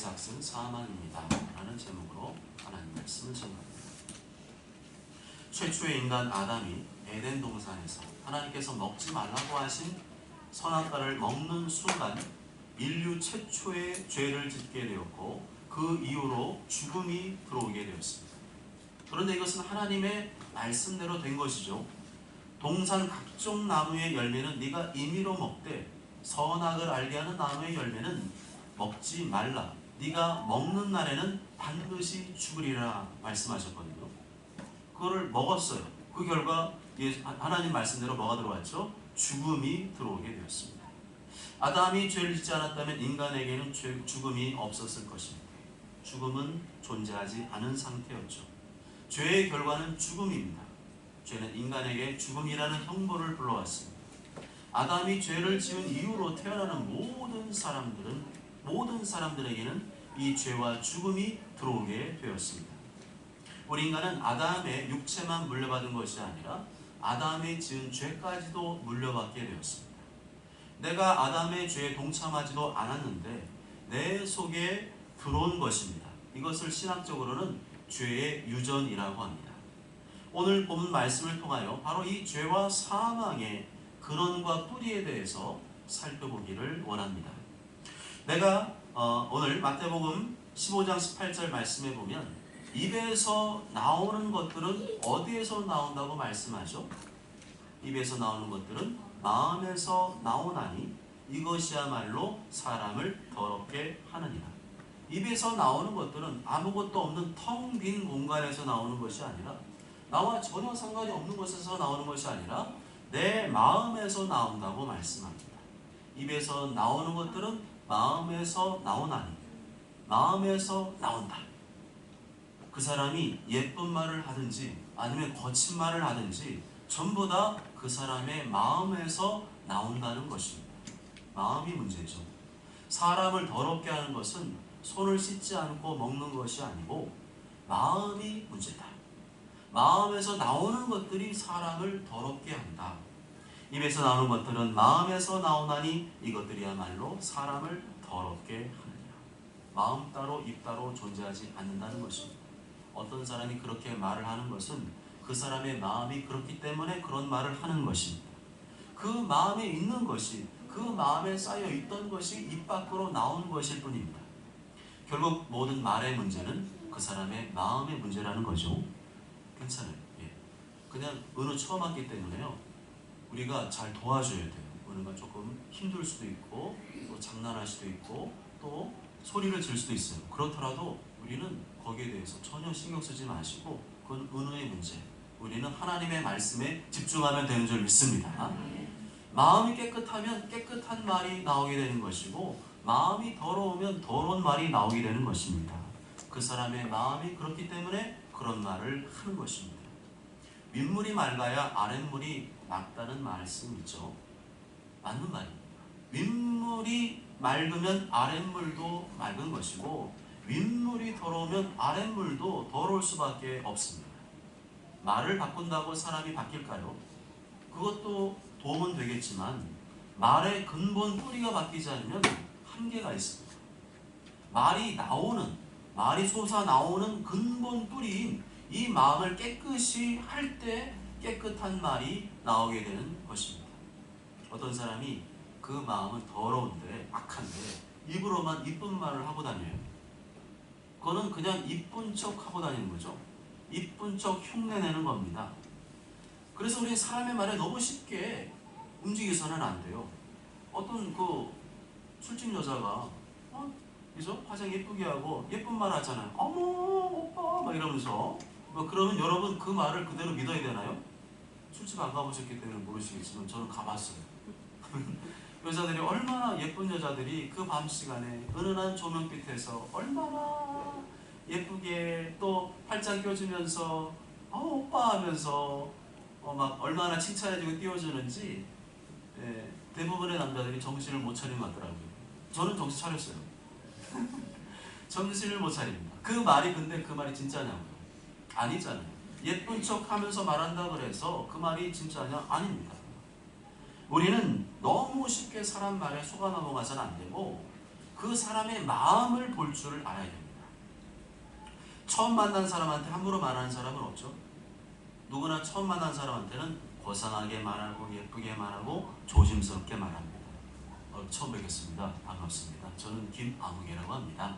작은 사망입니다 라는 제목으로 하나님 말씀을 전합니다. 최초의 인간 아담이 에덴 동산에서 하나님께서 먹지 말라고 하신 선악과를 먹는 순간 인류 최초의 죄를 짓게 되었고 그 이후로 죽음이 들어오게 되었습니다. 그런데 이것은 하나님의 말씀대로 된 것이죠. 동산 각종 나무의 열매는 네가 임의로 먹되 선악을 알게 하는 나무의 열매는 먹지 말라. 네가 먹는 날에는 반드시 죽으리라 말씀하셨거든요. 그거를 먹었어요. 그 결과 하나님 말씀대로 뭐가 들어왔죠? 죽음이 들어오게 되었습니다. 아담이 죄를 짓지 않았다면 인간에게는 죽음이 없었을 것입니다. 죽음은 존재하지 않은 상태였죠. 죄의 결과는 죽음입니다. 죄는 인간에게 죽음이라는 형벌을 불러왔습니다. 아담이 죄를 지은 이후로 태어나는 모든 사람들에게는 이 죄와 죽음이 들어오게 되었습니다. 우리 인간은 아담의 육체만 물려받은 것이 아니라 아담이 지은 죄까지도 물려받게 되었습니다. 내가 아담의 죄에 동참하지도 않았는데 내 속에 들어온 것입니다. 이것을 신학적으로는 죄의 유전이라고 합니다. 오늘 본 말씀을 통하여 바로 이 죄와 사망의 근원과 뿌리에 대해서 살펴보기를 원합니다. 내가 오늘 마태복음 15장 18절 말씀에 보면 입에서 나오는 것들은 어디에서 나온다고 말씀하죠? 입에서 나오는 것들은 마음에서 나오나니 이것이야말로 사람을 더럽게 하느니라. 입에서 나오는 것들은 아무것도 없는 텅 빈 공간에서 나오는 것이 아니라 나와 전혀 상관이 없는 곳에서 나오는 것이 아니라 내 마음에서 나온다고 말씀합니다. 입에서 나오는 것들은 마음에서 나오나니 마음에서 나온다. 그 사람이 예쁜 말을 하든지 아니면 거친 말을 하든지 전부 다 그 사람의 마음에서 나온다는 것입니다. 마음이 문제죠. 사람을 더럽게 하는 것은 손을 씻지 않고 먹는 것이 아니고 마음이 문제다. 마음에서 나오는 것들이 사람을 더럽게 한다. 입에서 나오는 것들은 마음에서 나오나니 이것들이야말로 사람을 더럽게 하느니라. 마음 따로 입 따로 존재하지 않는다는 것입니다. 어떤 사람이 그렇게 말을 하는 것은 그 사람의 마음이 그렇기 때문에 그런 말을 하는 것입니다. 그 마음에 있는 것이 그 마음에 쌓여 있던 것이 입 밖으로 나온 것일 뿐입니다. 결국 모든 말의 문제는 그 사람의 마음의 문제라는 거죠. 괜찮아요. 그냥 은우 처음 왔기 때문에요. 우리가 잘 도와줘야 돼요. 은우가 조금 힘들 수도 있고 또 장난할 수도 있고 또 소리를 질 수도 있어요. 그렇더라도 우리는 거기에 대해서 전혀 신경 쓰지 마시고 그건 은우의 문제. 우리는 하나님의 말씀에 집중하면 되는 줄 믿습니다. 마음이 깨끗하면 깨끗한 말이 나오게 되는 것이고 마음이 더러우면 더러운 말이 나오게 되는 것입니다. 그 사람의 마음이 그렇기 때문에 그런 말을 하는 것입니다. 윗물이 맑아야 아랫물이 맑다는 말씀이죠. 맞는 말입니다. 윗물이 맑으면 아랫물도 맑은 것이고 윗물이 더러우면 아랫물도 더러울 수밖에 없습니다. 말을 바꾼다고 사람이 바뀔까요? 그것도 도움은 되겠지만 말의 근본 뿌리가 바뀌지 않으면 한계가 있습니다. 말이 솟아나오는 근본 뿌리인 이 마음을 깨끗이 할 때 깨끗한 말이 나오게 되는 것입니다. 어떤 사람이 그 마음은 더러운데 악한데 입으로만 이쁜 말을 하고 다녀요. 그거는 그냥 이쁜 척 하고 다니는 거죠. 이쁜 척 흉내내는 겁니다. 그래서 우리 사람의 말에 너무 쉽게 움직여서는 안 돼요. 어떤 그 술집 여자가 그죠? 화장 예쁘게 하고 예쁜 말 하잖아요. 어머 오빠 막 이러면서 그러면 여러분 그 말을 그대로 믿어야 되나요? 술집 안 가보셨기 때문에 모르시겠지만 저는 가봤어요. 여자들이 얼마나 예쁜 여자들이 그 밤 시간에 은은한 조명빛에서 얼마나 예쁘게 또 팔짱 껴주면서 오빠 하면서 막 얼마나 칭찬해주고 띄워주는지 대부분의 남자들이 정신을 못 차리는 것 같더라고요. 저는 정신 차렸어요. 정신을 못 차립니다. 그 말이 근데 그 말이 진짜냐고요? 아니잖아요. 예쁜 척 하면서 말한다 그래서 그 말이 진짜냐? 아닙니다. 우리는 너무 쉽게 사람 말에 속아 넘어가서는 안 되고 그 사람의 마음을 볼 줄을 알아야 됩니다. 처음 만난 사람한테 함부로 말하는 사람은 없죠. 누구나 처음 만난 사람한테는 고상하게 말하고 예쁘게 말하고 조심스럽게 말합니다. 처음 뵙겠습니다. 반갑습니다. 저는 김아무개라고 합니다.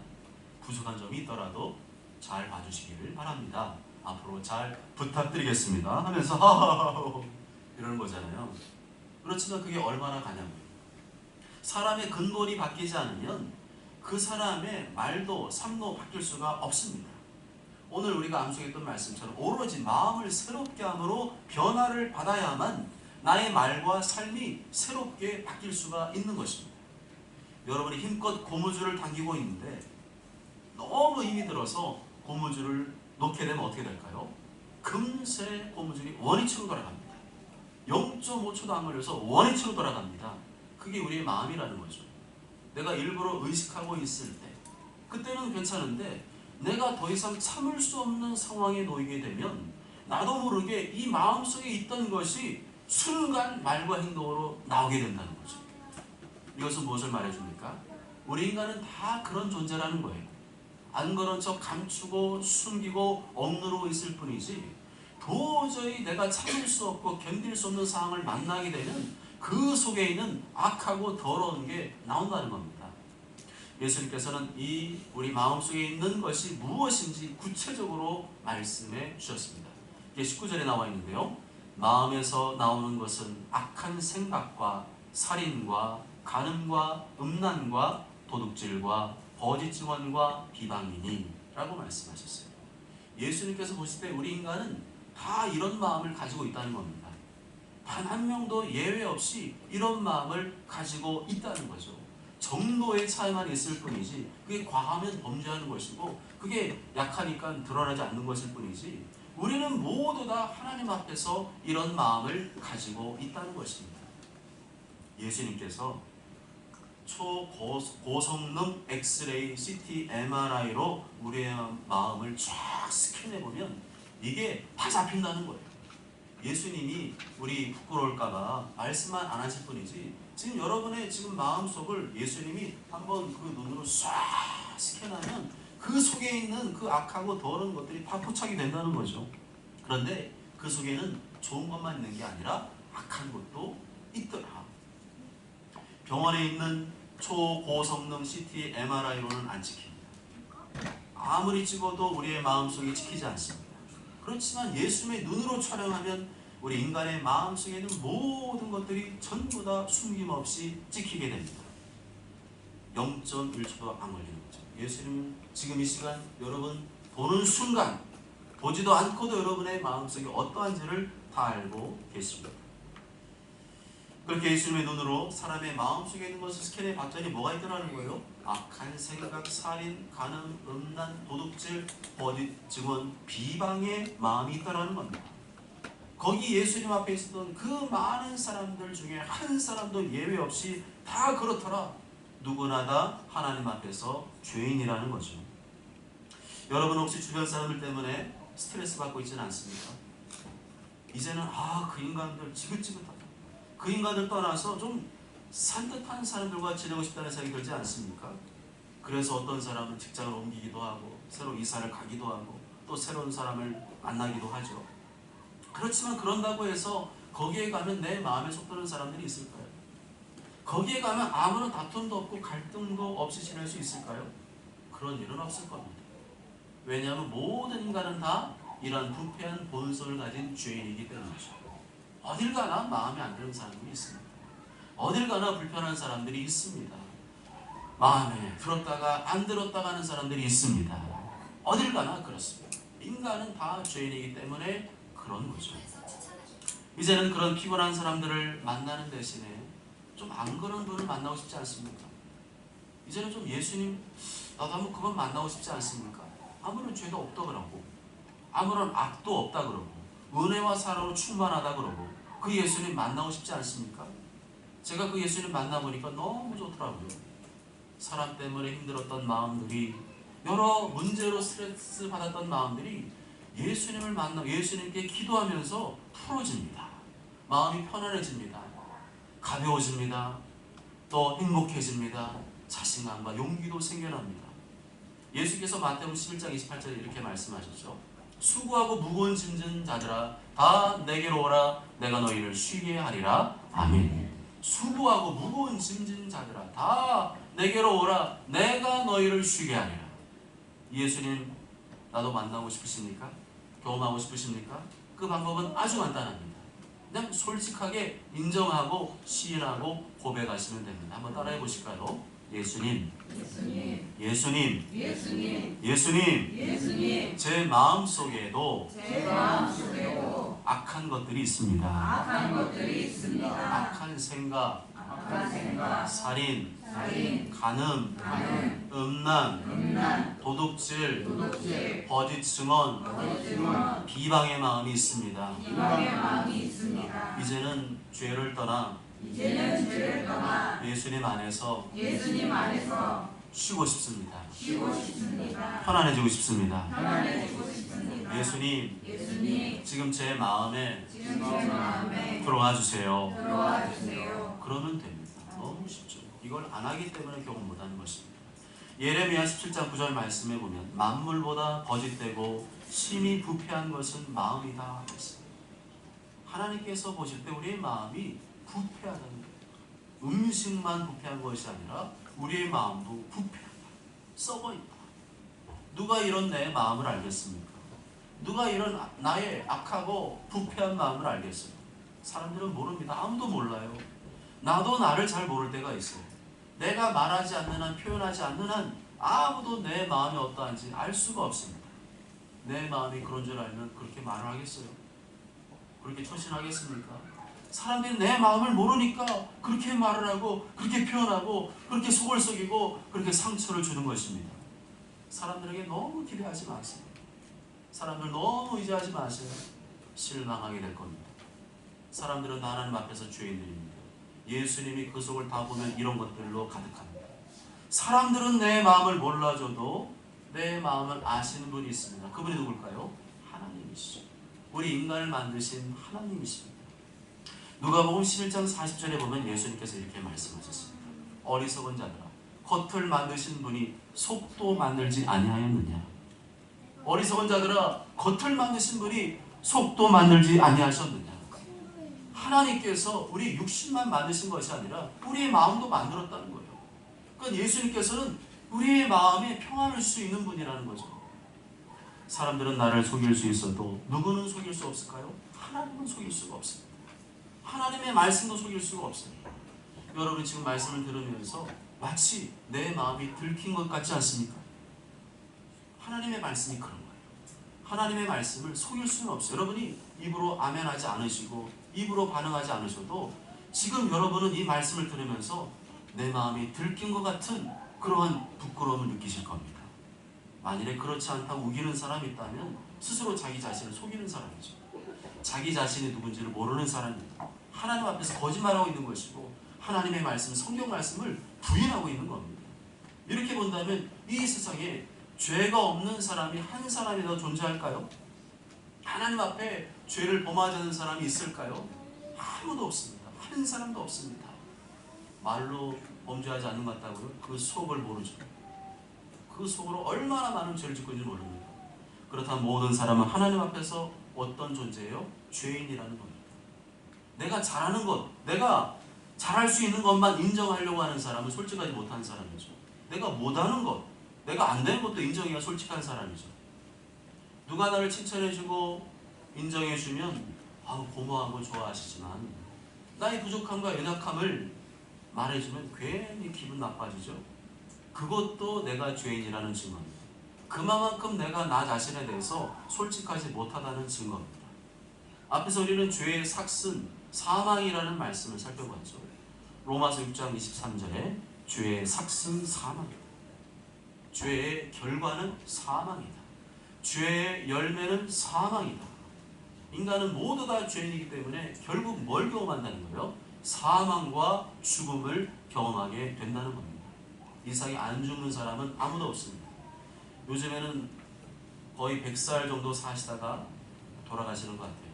부족한 점이 있더라도 잘 봐주시기를 바랍니다. 앞으로 잘 부탁드리겠습니다 하면서 하하하 이러는 거잖아요. 그렇지만 그게 얼마나 가냐고요. 사람의 근본이 바뀌지 않으면 그 사람의 말도 삶도 바뀔 수가 없습니다. 오늘 우리가 암송했던 말씀처럼 오로지 마음을 새롭게 함으로 변화를 받아야만 나의 말과 삶이 새롭게 바뀔 수가 있는 것입니다. 여러분이 힘껏 고무줄을 당기고 있는데 너무 힘이 들어서 고무줄을 놓게 되면 어떻게 될까요? 금세 고무줄이 원위치로 돌아갑니다. 0.5초도 안 걸려서 원위치로 돌아갑니다. 그게 우리의 마음이라는 거죠. 내가 일부러 의식하고 있을 때 그때는 괜찮은데 내가 더 이상 참을 수 없는 상황에 놓이게 되면 나도 모르게 이 마음속에 있던 것이 순간 말과 행동으로 나오게 된다는 거죠. 이것은 무엇을 말해줍니까? 우리 인간은 다 그런 존재라는 거예요. 안 그런 척 감추고 숨기고 억누르고 있을 뿐이지 도저히 내가 참을 수 없고 견딜 수 없는 상황을 만나게 되면 그 속에 있는 악하고 더러운 게 나온다는 겁니다. 예수님께서는 이 우리 마음속에 있는 것이 무엇인지 구체적으로 말씀해 주셨습니다. 이게 19절에 나와 있는데요. 마음에서 나오는 것은 악한 생각과 살인과 간음과 음란과 도둑질과 거짓 증언과 비방이니 라고 말씀하셨어요. 예수님께서 보실 때 우리 인간은 다 이런 마음을 가지고 있다는 겁니다. 단 한 명도 예외 없이 이런 마음을 가지고 있다는 거죠. 정도의 차이만 있을 뿐이지 그게 과하면 범죄하는 것이고 그게 약하니까 드러나지 않는 것일 뿐이지 우리는 모두 다 하나님 앞에서 이런 마음을 가지고 있다는 것입니다. 예수님께서 초고성능 엑스레이, CT, MRI로 우리의 마음을 쫙 스캔해보면 이게 다 잡힌다는 거예요. 예수님이 우리 부끄러울까봐 말씀만 안 하실 뿐이지 지금 여러분의 지금 마음속을 예수님이 한번 그 눈으로 쫙 스캔하면 그 속에 있는 그 악하고 더러운 것들이 다 포착이 된다는 거죠. 그런데 그 속에는 좋은 것만 있는 게 아니라 악한 것도 있더라. 병원에 있는 초고성능 CT, MRI로는 안 찍힙니다. 아무리 찍어도 우리의 마음속에 찍히지 않습니다. 그렇지만 예수님의 눈으로 촬영하면 우리 인간의 마음속에 있는 모든 것들이 전부 다 숨김없이 찍히게 됩니다. 0.1초도 안 걸리는 거죠. 예수님은 지금 이 시간 여러분 보는 순간 보지도 않고도 여러분의 마음속에 어떠한지를 다 알고 계십니다. 그렇게 예수님의 눈으로 사람의 마음속에 있는 것을 스캔해 봤더니 뭐가 있더라는 거예요? 악한 생각, 살인, 간음, 음란, 도둑질, 거짓 증언, 비방의 마음이 있더라는 겁니다. 거기 예수님 앞에 있었던 그 많은 사람들 중에 한 사람도 예외 없이 다 그렇더라. 누구나 다 하나님 앞에서 죄인이라는 거죠. 여러분 혹시 주변 사람들 때문에 스트레스 받고 있지는 않습니까? 이제는 그 인간들 지긋지긋하다. 그 인간을 떠나서 좀 산뜻한 사람들과 지내고 싶다는 생각이 들지 않습니까? 그래서 어떤 사람은 직장을 옮기기도 하고 새로 이사를 가기도 하고 또 새로운 사람을 만나기도 하죠. 그렇지만 그런다고 해서 거기에 가면 내 마음에 속 드는 사람들이 있을까요? 거기에 가면 아무런 다툼도 없고 갈등도 없이 지낼 수 있을까요? 그런 일은 없을 겁니다. 왜냐하면 모든 인간은 다 이런 부패한 본성을 가진 죄인이기 때문이죠. 어딜 가나 마음에 안 드는 사람들이 있습니다. 어딜 가나 불편한 사람들이 있습니다. 마음에 들었다가 안 들었다가 하는 사람들이 있습니다. 어딜 가나 그렇습니다. 인간은 다 죄인이기 때문에 그런 거죠. 이제는 그런 피곤한 사람들을 만나는 대신에 좀 안 그런 분을 만나고 싶지 않습니까? 이제는 좀 예수님 나도 한번 그건 만나고 싶지 않습니까? 아무런 죄도 없다 그러고 아무런 악도 없다 그러고 은혜와 사랑으로 충만하다 그러고 그 예수님 만나고 싶지 않습니까? 제가 그 예수님 만나보니까 너무 좋더라고요. 사람 때문에 힘들었던 마음들이 여러 문제로 스트레스 받았던 마음들이 예수님을 만나 예수님께 기도하면서 풀어집니다. 마음이 편안해집니다. 가벼워집니다. 또 행복해집니다. 자신감과 용기도 생겨납니다. 예수께서 마태복음 11장 28절에 이렇게 말씀하셨죠. 수고하고 무거운 짐진 자들아 다 내게로 오라 내가 너희를 쉬게 하리라. 아멘. 수고하고 무거운 짐진 자들아 다 내게로 오라 내가 너희를 쉬게 하리라. 예수님 나도 만나고 싶으십니까? 경험하고 싶으십니까? 그 방법은 아주 간단합니다. 그냥 솔직하게 인정하고 시인하고 고백하시면 됩니다. 한번 따라해 보실까요? 예수님, 예수님, 예수님, 예수님, 예수님, 예수님, 제 마음속에도 제 마음속에도 악한 것들이 있습니다. 악한 것들이 있습니다. 악한 생각, 악한 생각, 살인, 살인, 간음, 간음, 음란, 음란, 도둑질, 도둑질, 거짓 증언, 거짓 증언, 비방의 마음이 있습니다. 비방의 마음이 있습니다. 이제는 죄를 떠나 이제는 죄를 떠나 예수님 안에서 예수님 안에서 쉬고 싶습니다. 쉬고 싶습니다. 편안해지고 싶습니다. 편안해지고 싶습니다. 예수님, 예수님, 지금 제 마음에 지금 제 마음에 들어와 주세요. 들어와 주세요. 그러면 됩니다. 너무 쉽죠. 이걸 안 하기 때문에 경험 못하는 것입니다. 예레미야 17장 9절 말씀에 보면 만물보다 거짓되고 심히 부패한 것은 마음이다 했습니다. 하나님께서 보실 때 우리의 마음이 부패하다는 거예요. 음식만 부패한 것이 아니라 우리의 마음도 부패하다. 썩어있다. 누가 이런 내 마음을 알겠습니까? 누가 이런 나의 악하고 부패한 마음을 알겠어요? 사람들은 모릅니다. 아무도 몰라요. 나도 나를 잘 모를 때가 있어요. 내가 말하지 않는 한, 표현하지 않는 한 아무도 내 마음이 어떠한지 알 수가 없습니다. 내 마음이 그런 줄 알면 그렇게 말을 하겠어요? 그렇게 처신하겠습니까? 사람들이 내 마음을 모르니까 그렇게 말을 하고 그렇게 표현하고 그렇게 속을 썩이고 그렇게 상처를 주는 것입니다. 사람들에게 너무 기대하지 마세요. 사람들 너무 의지하지 마세요. 실망하게 될 겁니다. 사람들은 다 하나님 앞에서 죄인들입니다. 예수님이 그 속을 다 보면 이런 것들로 가득합니다. 사람들은 내 마음을 몰라줘도 내 마음을 아시는 분이 있습니다. 그분이 누굴까요? 하나님이시죠. 우리 인간을 만드신 하나님이십니다. 누가복음 11장 40절에 보면 예수님께서 이렇게 말씀하셨습니다. 어리석은 자들아 겉을 만드신 분이 속도 만들지 아니하였느냐. 어리석은 자들아 겉을 만드신 분이 속도 만들지 아니하셨느냐. 하나님께서 우리 육신만 만드신 것이 아니라 우리의 마음도 만들었다는 거예요. 그러니까 예수님께서는 우리의 마음에 평안을 수 있는 분이라는 거죠. 사람들은 나를 속일 수 있어도 누구는 속일 수 없을까요? 하나님은 속일 수가 없습니다. 하나님의 말씀도 속일 수가 없습니다. 여러분이 지금 말씀을 들으면서 마치 내 마음이 들킨 것 같지 않습니까? 하나님의 말씀이 그런 거예요. 하나님의 말씀을 속일 수는 없어요. 여러분이 입으로 아멘하지 않으시고 입으로 반응하지 않으셔도 지금 여러분은 이 말씀을 들으면서 내 마음이 들킨 것 같은 그러한 부끄러움을 느끼실 겁니다. 만일에 그렇지 않다고 우기는 사람이 있다면 스스로 자기 자신을 속이는 사람이죠. 자기 자신이 누군지를 모르는 사람입니다. 하나님 앞에서 거짓말하고 있는 것이고 하나님의 말씀, 성경 말씀을 부인하고 있는 겁니다. 이렇게 본다면 이 세상에 죄가 없는 사람이 한 사람이 더 존재할까요? 하나님 앞에 죄를 범하지 않는 사람이 있을까요? 아무도 없습니다. 한 사람도 없습니다. 말로 범죄하지 않는 것 같다고요? 그 속을 모르죠. 그 속으로 얼마나 많은 죄를 짓고 있는지 모릅니다. 그렇다면 모든 사람은 하나님 앞에서 어떤 존재예요? 죄인이라는 겁니다. 내가 잘하는 것, 내가 잘할 수 있는 것만 인정하려고 하는 사람은 솔직하지 못한 사람이죠. 내가 못하는 것, 내가 안 되는 것도 인정해야 솔직한 사람이죠. 누가 나를 칭찬해주고 인정해주면 고마워하고 좋아하시지만 나의 부족함과 연약함을 말해주면 괜히 기분 나빠지죠. 그것도 내가 죄인이라는 증거입니다. 그만큼 내가 나 자신에 대해서 솔직하지 못하다는 증거입니다. 앞에서 우리는 죄의 삭슨, 사망이라는 말씀을 살펴봤죠. 로마서 6장 23절에 죄의 삭슨 사망이다. 죄의 결과는 사망이다. 죄의 열매는 사망이다. 인간은 모두 다 죄인이기 때문에 결국 뭘 경험한다는 거예요? 사망과 죽음을 경험하게 된다는 겁니다. 이 세상에 안 죽는 사람은 아무도 없습니다. 요즘에는 거의 100살 정도 사시다가 돌아가시는 것 같아요.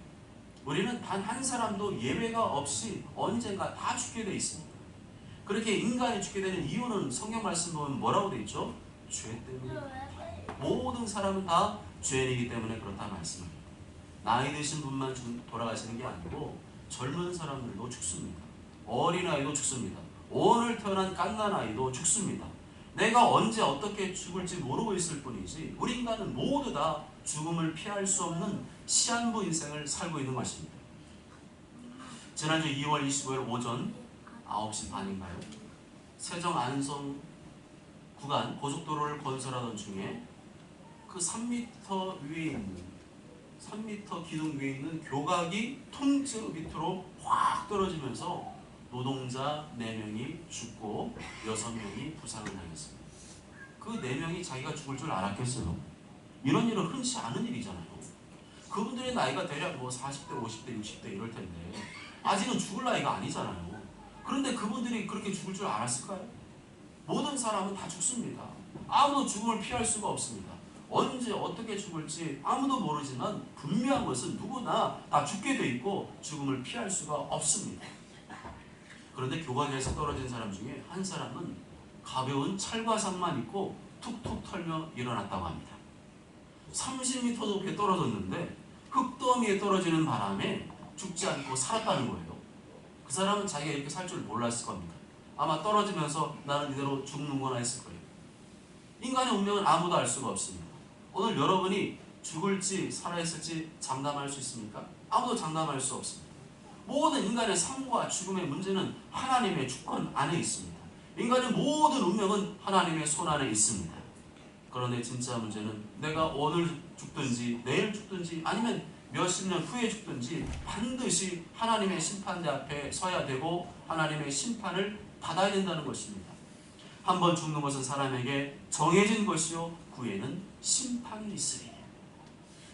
우리는 단 한 사람도 예외가 없이 언젠가 다 죽게 돼 있습니다. 그렇게 인간이 죽게 되는 이유는 성경 말씀 보면 뭐라고 되어 있죠? 죄 때문에. 모든 사람은 다 죄인이기 때문에 그렇다 말씀합니다. 나이 드신 분만 돌아가시는 게 아니고 젊은 사람들도 죽습니다. 어린아이도 죽습니다. 오늘 태어난 갓난아이도 죽습니다. 내가 언제 어떻게 죽을지 모르고 있을 뿐이지 우리 인간은 모두 다 죽음을 피할 수 없는 시한부 인생을 살고 있는 것입니다. 지난주 2월 25일 오전 9시 반인가요? 세정 안성 구간 고속도로를 건설하던 중에 그 3m 위에 있는 3m 기둥 위에 있는 교각이 통째 밑으로 확 떨어지면서 노동자 4명이 죽고 6명이 부상을 당했습니다. 그 4명이 자기가 죽을 줄 알았겠어요? 이런 일은 흔치 않은 일이잖아요. 그분들의 나이가 대략 뭐 40대, 50대, 60대 이럴 텐데 아직은 죽을 나이가 아니잖아요. 그런데 그분들이 그렇게 죽을 줄 알았을까요? 모든 사람은 다 죽습니다. 아무도 죽음을 피할 수가 없습니다. 언제 어떻게 죽을지 아무도 모르지만 분명한 것은 누구나 다 죽게 돼 있고 죽음을 피할 수가 없습니다. 그런데 교각에서 떨어진 사람 중에 한 사람은 가벼운 찰과상만 입고 툭툭 털며 일어났다고 합니다. 30m 높이 떨어졌는데 흙더미에 떨어지는 바람에 죽지 않고 살았다는 거예요. 그 사람은 자기가 이렇게 살 줄 몰랐을 겁니다. 아마 떨어지면서 나는 이대로 죽는구나 했을 거예요. 인간의 운명은 아무도 알 수가 없습니다. 오늘 여러분이 죽을지 살아있을지 장담할 수 있습니까? 아무도 장담할 수 없습니다. 모든 인간의 삶과 죽음의 문제는 하나님의 주권 안에 있습니다. 인간의 모든 운명은 하나님의 손 안에 있습니다. 그런데 진짜 문제는 내가 오늘 죽든지 내일 죽든지 아니면 몇십 년 후에 죽든지 반드시 하나님의 심판대 앞에 서야 되고 하나님의 심판을 받아야 된다는 것입니다. 한번 죽는 것은 사람에게 정해진 것이요 후에는 심판이 있으리.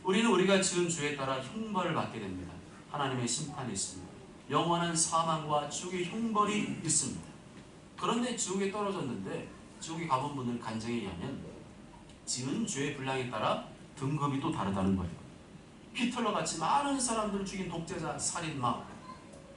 우리는 우리가 지은 죄에 따라 형벌을 받게 됩니다. 하나님의 심판이 있습니다. 영원한 사망과 지옥의 형벌이 있습니다. 그런데 지옥에 떨어졌는데 지옥에 가본 분들 간증에 의하면 지은 죄의 분량에 따라 등급이 또 다르다는 거예요. 히틀러 같이 많은 사람들을 죽인 독재자, 살인마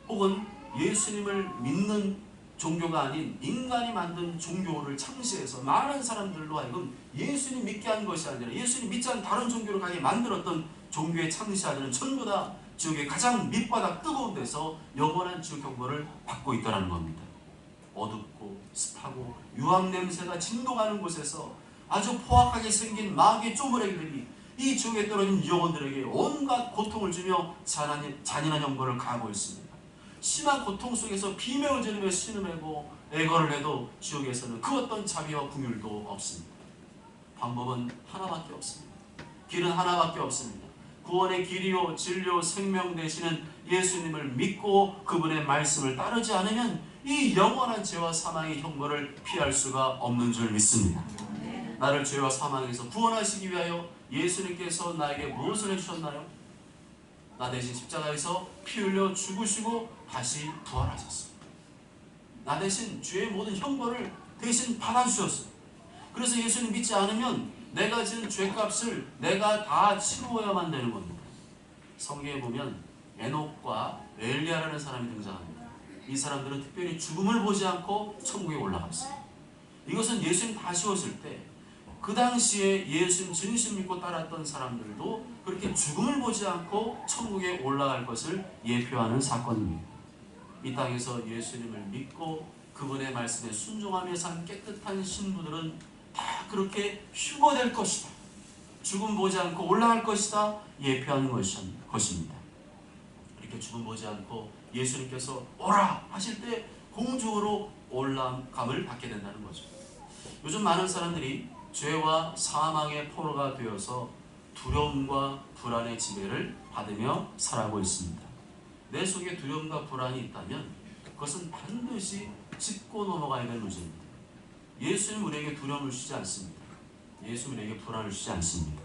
혹은 예수님을 믿는 종교가 아닌 인간이 만든 종교를 창시해서 많은 사람들로 하여금 예수님 믿게 한 것이 아니라 예수님 믿지 않는 다른 종교를 가게 만들었던 종교의 창시자들은 전부 다 지옥의 가장 밑바닥 뜨거운 데서 영원한 지옥 형벌을 받고 있다는 겁니다. 어둡고 습하고 유황 냄새가 진동하는 곳에서 아주 포악하게 생긴 마귀의 쪼무레기들이 이 지옥에 떨어진 영혼들에게 온갖 고통을 주며 잔인한 형벌을 가하고 있습니다. 심한 고통 속에서 비명을 지르며 신음하고 애걸을 해도 지옥에서는 그 어떤 자비와 긍휼도 없습니다. 방법은 하나밖에 없습니다. 길은 하나밖에 없습니다. 구원의 길이요 진리요 생명 되시는 예수님을 믿고 그분의 말씀을 따르지 않으면 이 영원한 죄와 사망의 형벌을 피할 수가 없는 줄 믿습니다. 나를 죄와 사망에서 구원하시기 위하여 예수님께서 나에게 무엇을 해주셨나요? 나 대신 십자가에서 피 흘려 죽으시고 다시 부활하셨습니다. 나 대신 죄의 모든 형벌을 대신 받아주셨어요. 그래서 예수님 믿지 않으면 내가 지은 죄값을 내가 다 치루어야만 되는 겁니다. 성경에 보면 에녹과 엘리야라는 사람이 등장합니다. 이 사람들은 특별히 죽음을 보지 않고 천국에 올라갔어요. 이것은 예수님 다시 오실 때 그 당시에 예수님 진심 믿고 따랐던 사람들도 그렇게 죽음을 보지 않고 천국에 올라갈 것을 예표하는 사건입니다. 이 땅에서 예수님을 믿고 그분의 말씀에 순종하며 산 깨끗한 신부들은 다 그렇게 휴거될 것이다. 죽음 보지 않고 올라갈 것이다. 예표하는 것입니다. 이렇게 죽음 보지 않고 예수님께서 오라 하실 때 공중으로 올라감을 받게 된다는 거죠. 요즘 많은 사람들이 죄와 사망의 포로가 되어서 두려움과 불안의 지배를 받으며 살아가고 있습니다. 내 속에 두려움과 불안이 있다면 그것은 반드시 짚고 넘어가야 될 문제입니다. 예수님 우리에게 두려움을 주지 않습니다. 예수님 우리에게 불안을 주지 않습니다.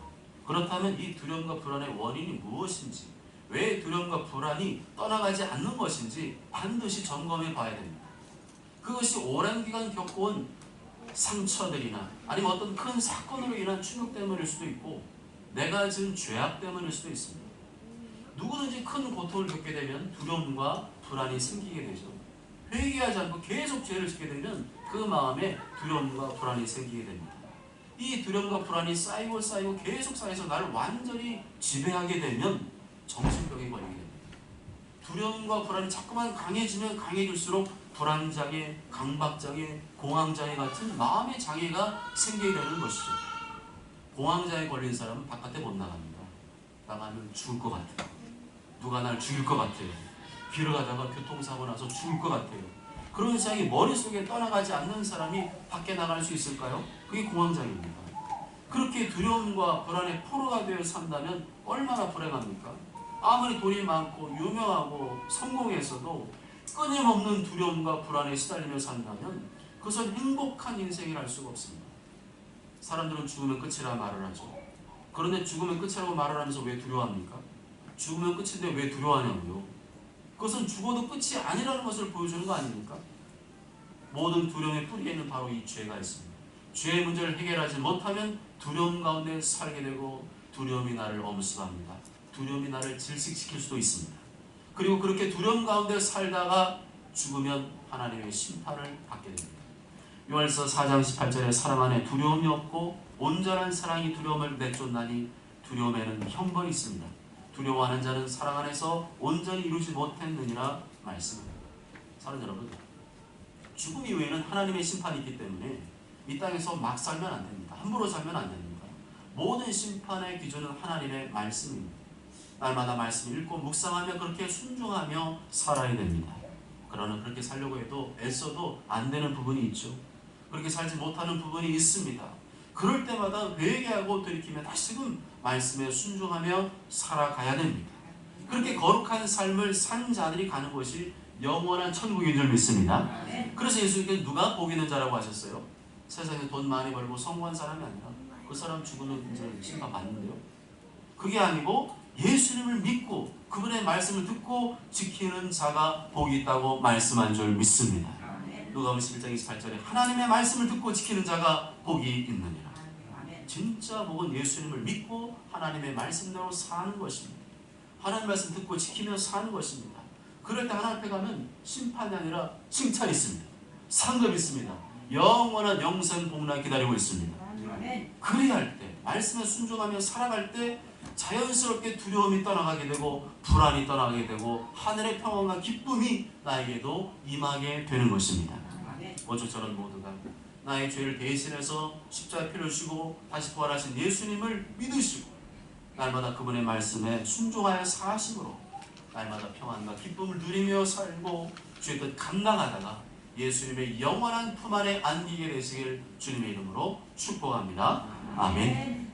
그렇다면 이 두려움과 불안의 원인이 무엇인지, 왜 두려움과 불안이 떠나가지 않는 것인지 반드시 점검해 봐야 됩니다. 그것이 오랜 기간 겪어온 상처들이나 아니면 어떤 큰 사건으로 인한 충격 때문일 수도 있고 내가 지은 죄악 때문일 수도 있습니다. 누구든지 큰 고통을 겪게 되면 두려움과 불안이 생기게 되죠. 회개하지 않고 계속 죄를 짓게 되면 그 마음에 두려움과 불안이 생기게 됩니다. 이 두려움과 불안이 쌓이고 계속 쌓여서 나를 완전히 지배하게 되면 정신병에 걸리게 됩니다. 두려움과 불안이 자꾸만 강해지면 강해질수록 불안장애, 강박장애, 공황장애 같은 마음의 장애가 생기게 되는 것이죠. 공황장애 걸린 사람은 바깥에 못 나갑니다. 나가면 죽을 것 같아요. 누가 날 죽일 것 같아요. 길을 가다가 교통사고 나서 죽을 것 같아요. 그런 생각이 머릿속에 떠나가지 않는 사람이 밖에 나갈 수 있을까요? 그게 공황장애입니다. 그렇게 두려움과 불안의 포로가 되어 산다면 얼마나 불행합니까? 아무리 돈이 많고 유명하고 성공했어도 끊임없는 두려움과 불안에 시달리며 산다면 그것은 행복한 인생이라 할 수가 없습니다. 사람들은 죽으면 끝이라 말을 하죠. 그런데 죽으면 끝이라고 말을 하면서 왜 두려워합니까? 죽으면 끝인데 왜 두려워하냐고요. 그것은 죽어도 끝이 아니라는 것을 보여주는 거 아닙니까? 모든 두려움의 뿌리에는 바로 이 죄가 있습니다. 죄의 문제를 해결하지 못하면 두려움 가운데 살게 되고 두려움이 나를 엄습합니다. 두려움이 나를 질식시킬 수도 있습니다. 그리고 그렇게 두려움 가운데 살다가 죽으면 하나님의 심판을 받게 됩니다. 요한일서 4장 18절에 사람 안에 두려움이 없고 온전한 사랑이 두려움을 내쫓나니 두려움에는 형벌이 있습니다. 두려워하는 자는 사랑 안에서 온전히 이루지 못했느니라 말씀합니다. 사랑 여러분, 죽음 이후에는 하나님의 심판이 있기 때문에 이 땅에서 막 살면 안 됩니다. 함부로 살면 안 됩니다. 모든 심판의 기준은 하나님의 말씀입니다. 날마다 말씀 읽고 묵상하며 그렇게 순종하며 살아야 됩니다. 그러나 그렇게 살려고 해도 애써도 안 되는 부분이 있죠. 그렇게 살지 못하는 부분이 있습니다. 그럴 때마다 회개하고 돌이키며 다시금 말씀에 순종하며 살아가야 됩니다. 그렇게 거룩한 삶을 산 자들이 가는 것이 영원한 천국인 줄 믿습니다. 그래서 예수님께서 누가 복 있는 자라고 하셨어요? 세상에 돈 많이 벌고 성공한 사람이 아니라 그 사람 죽으면 이제 심판받는데요. 그게 아니고 예수님을 믿고 그분의 말씀을 듣고 지키는 자가 복이 있다고 말씀한 줄 믿습니다. 누가복음 11장 28절에 하나님의 말씀을 듣고 지키는 자가 복이 있느니라. 진짜 복은 예수님을 믿고 하나님의 말씀대로 사는 것입니다. 하나님의 말씀 듣고 지키며 사는 것입니다. 그럴 때 하나님 앞에 가면 심판이 아니라 칭찬이 있습니다. 상급이 있습니다. 영원한 영생 복락 기다리고 있습니다. 그래야 할 때, 말씀에 순종하며 살아갈 때 자연스럽게 두려움이 떠나가게 되고 불안이 떠나가게 되고 하늘의 평안과 기쁨이 나에게도 임하게 되는 것입니다. 모쪼처럼 모두가 나의 죄를 대신해서 십자가의 피를 주시고 다시 부활하신 예수님을 믿으시고 날마다 그분의 말씀에 순종하여 사심으로 날마다 평안과 기쁨을 누리며 살고 주의 뜻 감당하다가 예수님의 영원한 품 안에 안기게 되시길 주님의 이름으로 축복합니다. 아멘.